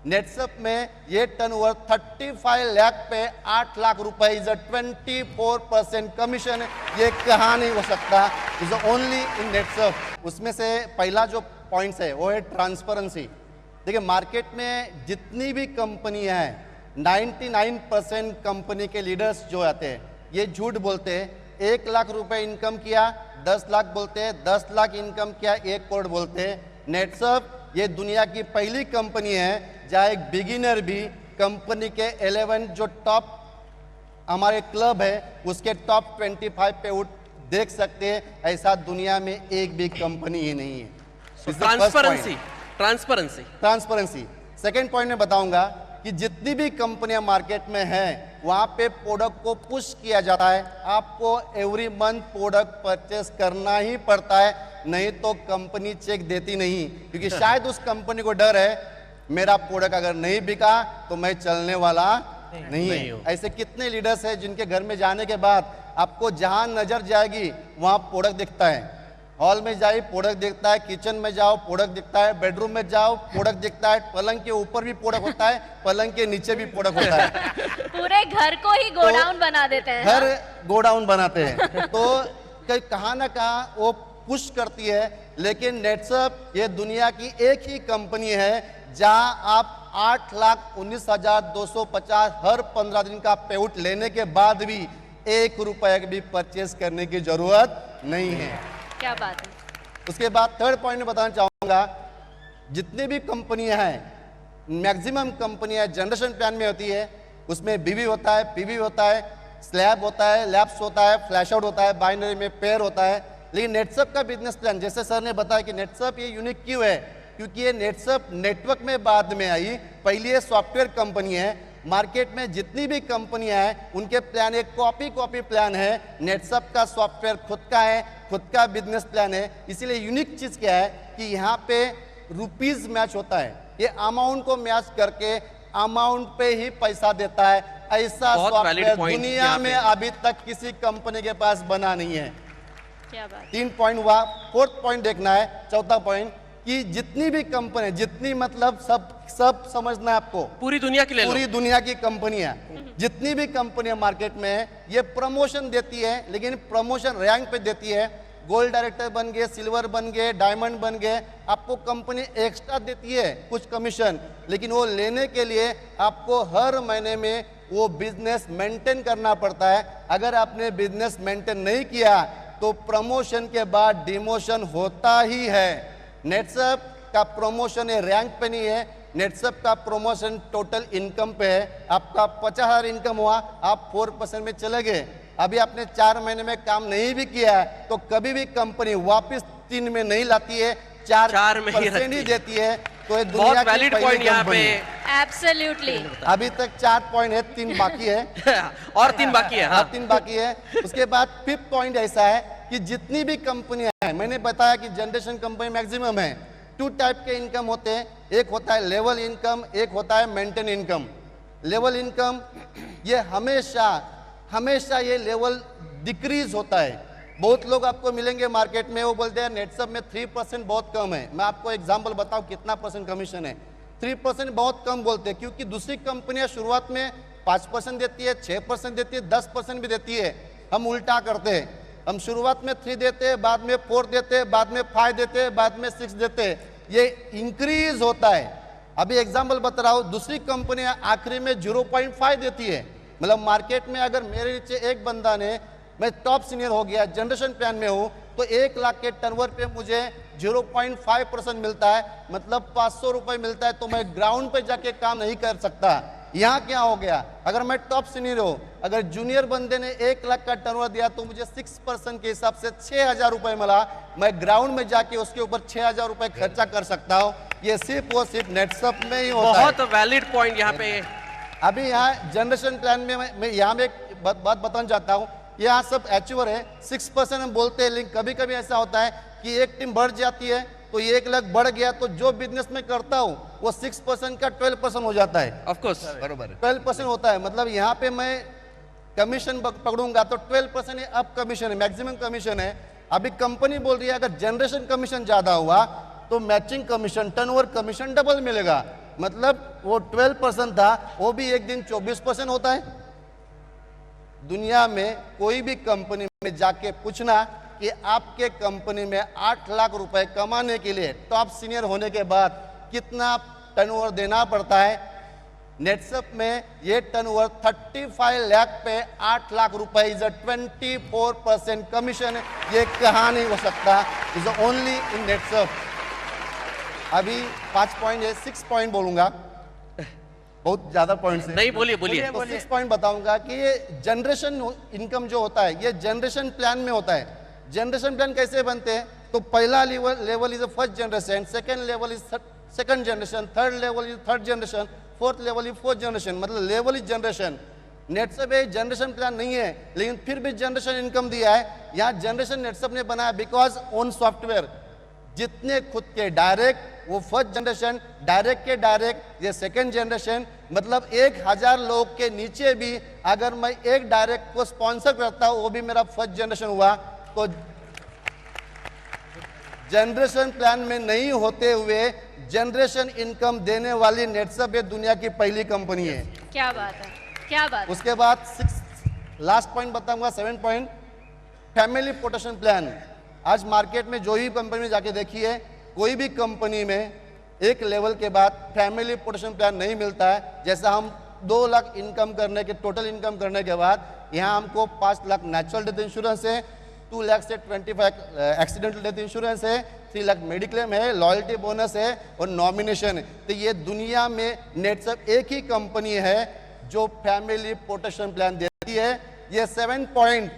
नेटसप में ये टर्नओवर 35 लाख पे 8 लाख रुपए इज अ 24% कमीशन। ये कहाँ नहीं हो सकता, इज ओनली इन नेटसप। उसमें से पहला जो पॉइंट्स है वो है ट्रांसपेरेंसी। देखिए मार्केट में जितनी भी कंपनियां हैं 99% कंपनी के लीडर्स जो आते हैं ये झूठ बोलते हैं। 1 लाख रुपए इनकम किया 10 लाख बोलते हैं, 10 लाख इनकम किया 1 करोड़ बोलते हैं। नेटसप ये दुनिया की पहली कंपनी है जहाँ एक बिगिनर भी कंपनी के 11 जो टॉप हमारे क्लब है उसके टॉप 25 पे उठ देख सकते हैं। ऐसा दुनिया में एक भी कंपनी ही नहीं है। ट्रांसपेरेंसी। सेकेंड पॉइंट में बताऊंगा कि जितनी भी कंपनियां मार्केट में हैं वहां पे प्रोडक्ट को पुश किया जाता है। आपको एवरी मंथ प्रोडक्ट परचेस करना ही पड़ता है, नहीं तो कंपनी चेक देती नहीं, क्योंकि शायद उस कंपनी को डर है मेरा प्रोडक्ट अगर नहीं बिका तो मैं चलने वाला नहीं है। ऐसे कितने लीडर्स हैं जिनके घर में जाने के बाद आपको जहां नजर जाएगी वहां प्रोडक्ट दिखता है। हॉल में जाइए प्रोडक्ट दिखता है, किचन में जाओ प्रोडक्ट दिखता है, बेडरूम में जाओ प्रोडक्ट दिखता है, पलंग के ऊपर भी प्रोडक्ट होता है, पलंग के नीचे भी प्रोडक्ट होता है। पूरे घर को ही गोडाउन बना देते हैं। घर गोडाउन बनाते हैं। तो कहाँ ना कहाँ वो पुश करती है। लेकिन नेटसप ये दुनिया की एक ही कंपनी है जहां आप 8,19,250 हर 15 दिन का पेआउट लेने के बाद भी 1 रुपए भी परचेस करने की जरूरत नहीं है। क्या बात है। उसके बाद थर्ड पॉइंट में बताना चाहूंगा, जितनी भी कंपनियां हैं मैक्सिमम कंपनियां जनरेशन प्लान में होती है। उसमें बीवी होता है, पीवी होता है, स्लैब होता है, लैप्स होता है, फ्लैश आउट होता है, बाइनरी में पेयर होता है। लेकिन नेटसप का बिजनेस प्लान जैसे सर ने बताया कि नेटसप ये यूनिक क्यों है, क्योंकि ये नेटसप नेटवर्क में बाद में आई, पहली ये सॉफ्टवेयर कंपनी है। मार्केट में जितनी भी कंपनियां हैं उनके प्लान एक कॉपी प्लान है। नेटसप का सॉफ्टवेयर खुद का है, खुद का बिजनेस प्लान है। इसीलिए यूनिक चीज क्या है कि यहाँ पे रुपीज मैच होता है, ये अमाउंट को मैच करके अमाउंट पे ही पैसा देता है। ऐसा सॉफ्टवेयर दुनिया में अभी तक किसी कंपनी के पास बना नहीं है। क्या बात। 3 पॉइंट हुआ। फोर्थ पॉइंट देखना है, चौथा पॉइंट कि जितनी भी कंपनी, जितनी मतलब सब समझना है आपको, पूरी दुनिया की ले लो, पूरी दुनिया की कंपनियां, जितनी भी कंपनियां मार्केट में है ये प्रमोशन देती है, लेकिन प्रमोशन रैंक पे देती है। गोल्ड डायरेक्टर बन गए, सिल्वर बन गए, डायमंड बन गए, आपको कंपनी एक्स्ट्रा देती है कुछ कमीशन, लेकिन वो लेने के लिए आपको हर महीने में वो बिजनेस मेंटेन करना पड़ता है। अगर आपने बिजनेस मेंटेन नहीं किया तो प्रमोशन के बाद डिमोशन होता ही है। नेटसप का प्रमोशन है रैंक पे नहीं है, नेटसप का प्रमोशन टोटल इनकम पे है। आपका 50,000 इनकम हुआ, आप 4% में चले गए, अभी आपने 4 महीने में काम नहीं भी किया है तो कभी भी कंपनी वापस 3 में नहीं लाती है, 4% ही देती है। तो ये दुनिया की पहली कंपनी है। एब्सोल्युटली। अभी तक 4 पॉइंट है, 3 बाकी है और 3 बाकी है। हाँ। 3 बाकी है। उसके बाद 5th पॉइंट ऐसा है कि जितनी भी कंपनियां हैं, मैंने बताया कि जनरेशन कंपनी मैक्सिमम है। 2 टाइप के इनकम होते हैं, एक होता है लेवल इनकम, एक होता है मेंटेन इनकम। लेवल इनकम ये हमेशा ये लेवल डिक्रीज होता है। बहुत लोग आपको मिलेंगे मार्केट में, वो बोलते हैं नेटसप में 3% बहुत कम है। मैं आपको एग्जांपल बताऊं कितना % कमीशन है। 3% बहुत कम बोलते हैं, क्योंकि दूसरी कंपनियां शुरुआत में 5% देती है, 6% देती है, 10% भी देती है। हम उल्टा करते हैं, हम शुरुआत में 3 देते हैं, बाद में 4 देते हैं, बाद में 5 देते हैं, बाद में 6 देते हैं। ये इंक्रीज होता है। अभी एग्जांपल बता रहा हूं, दूसरी कंपनियां आखिरी में 0.5 देती है। मतलब मार्केट में अगर मेरे नीचे एक बंदा ने, मैं टॉप सीनियर हो गया, जनरेशन प्लान में हूं, तो 1 लाख के टर्नओवर पे मुझे 0.5% मिलता है, मतलब 500 रुपए मिलता है। तो मैं ग्राउंड पे जाके काम नहीं कर सकता। यहाँ क्या हो गया, अगर मैं टॉप सीनियर हूं, अगर जूनियर बंदे ने 1 लाख का टर्नओवर दिया तो मुझे 6% के हिसाब से 6,000 रुपए मिला। मैं ग्राउंड में जाके उसके ऊपर 6,000 रुपए खर्चा कर सकता हूँ। ये सिर्फ और सिर्फ नेटसप में ही होता है। बहुत वैलिड पॉइंट यहाँ पे। अभी यहाँ जनरेशन प्लान में मैं यहाँ में एक बात बताना चाहता हूँ। यहाँ सब अचीवर है, 6% हम बोलते हैं, लेकिन कभी कभी ऐसा होता है कि एक टीम बढ़ जाती है तो 1 लाख बढ़ गया, तो जो बिजनेस में करता हूँ वो 6% का 12% हो जाता है। ऑफ कोर्स बरोबर 12% होता है। मतलब यहाँ पे मैं कमीशन पकड़ूंगा तो 12% अब कमीशन है, मैक्सिमम कमीशन है। अभी कंपनी बोल रही है अगर जनरेशन कमीशन ज्यादा हुआ तो matching commission, turnover commission double मिलेगा। मतलब वो 12% था, वो भी एक दिन 24% होता है। दुनिया में कोई भी कंपनी में जाके पूछना कि आपके कंपनी में 8 लाख रुपए कमाने के लिए टॉप सीनियर होने के बाद कितना टर्नओवर देना पड़ता है। नेटसप में ये टर्नओवर 35 लाख पे 8 लाख रुपए इज 24% कमीशन है। ये कहाँ नहीं हो सकता, इज ओनली इन नेटसप। अभी 5 पॉइंट है, 6 पॉइंट बोलूंगा, बहुत ज्यादा पॉइंट है। नहीं, बोलिए बोलिए। तो 6 पॉइंट बताऊंगा कि ये जनरेशन इनकम जो होता है ये जनरेशन प्लान में होता है। जनरेशन प्लान कैसे बनते हैं? तो पहला level is first generation, second level is second generation, third level is third generation, fourth level is fourth generation, मतलब लेवल इज जनरेशन। नेटसप एक जनरेशन प्लान नहीं है, लेकिन फिर भी जनरेशन इनकम दिया है। यहाँ जनरेशन नेटसप ने बनाया बिकॉज ओन सॉफ्टवेयर, जितने खुद के डायरेक्ट वो फर्स्ट जनरेशन, डायरेक्ट के डायरेक्ट ये सेकंड जनरेशन, मतलब 1000 लोग के नीचे भी अगर मैं एक डायरेक्ट को स्पॉन्सर करता हूं वो भी मेरा फर्स्ट जनरेशन हुआ। तो जनरेशन प्लान में नहीं होते हुए जनरेशन इनकम देने वाली नेटसप ये दुनिया की पहली कंपनी है। क्या बात है, क्या बात है। उसके बाद 6 लास्ट पॉइंट बताऊंगा, 7 पॉइंट, फैमिली प्रोटेक्शन प्लान। आज मार्केट में जो ही कंपनी में जाके देखिए, कोई भी कंपनी में एक लेवल के बाद फैमिली प्रोटेक्शन प्लान नहीं मिलता है। जैसा हम 2 लाख इनकम करने के टोटल इनकम करने के बाद यहाँ हमको 5 लाख नेचुरल डेथ इंश्योरेंस है, 2 लाख से 25 एक्सीडेंटल डेथ इंश्योरेंस है, 3 लाख मेडिक्लेम है, लॉयल्टी बोनस है और नॉमिनेशन है। तो ये दुनिया में नेटसप एक ही कंपनी है जो फैमिली प्रोटेक्शन प्लान देती है। ये 7 पॉइंट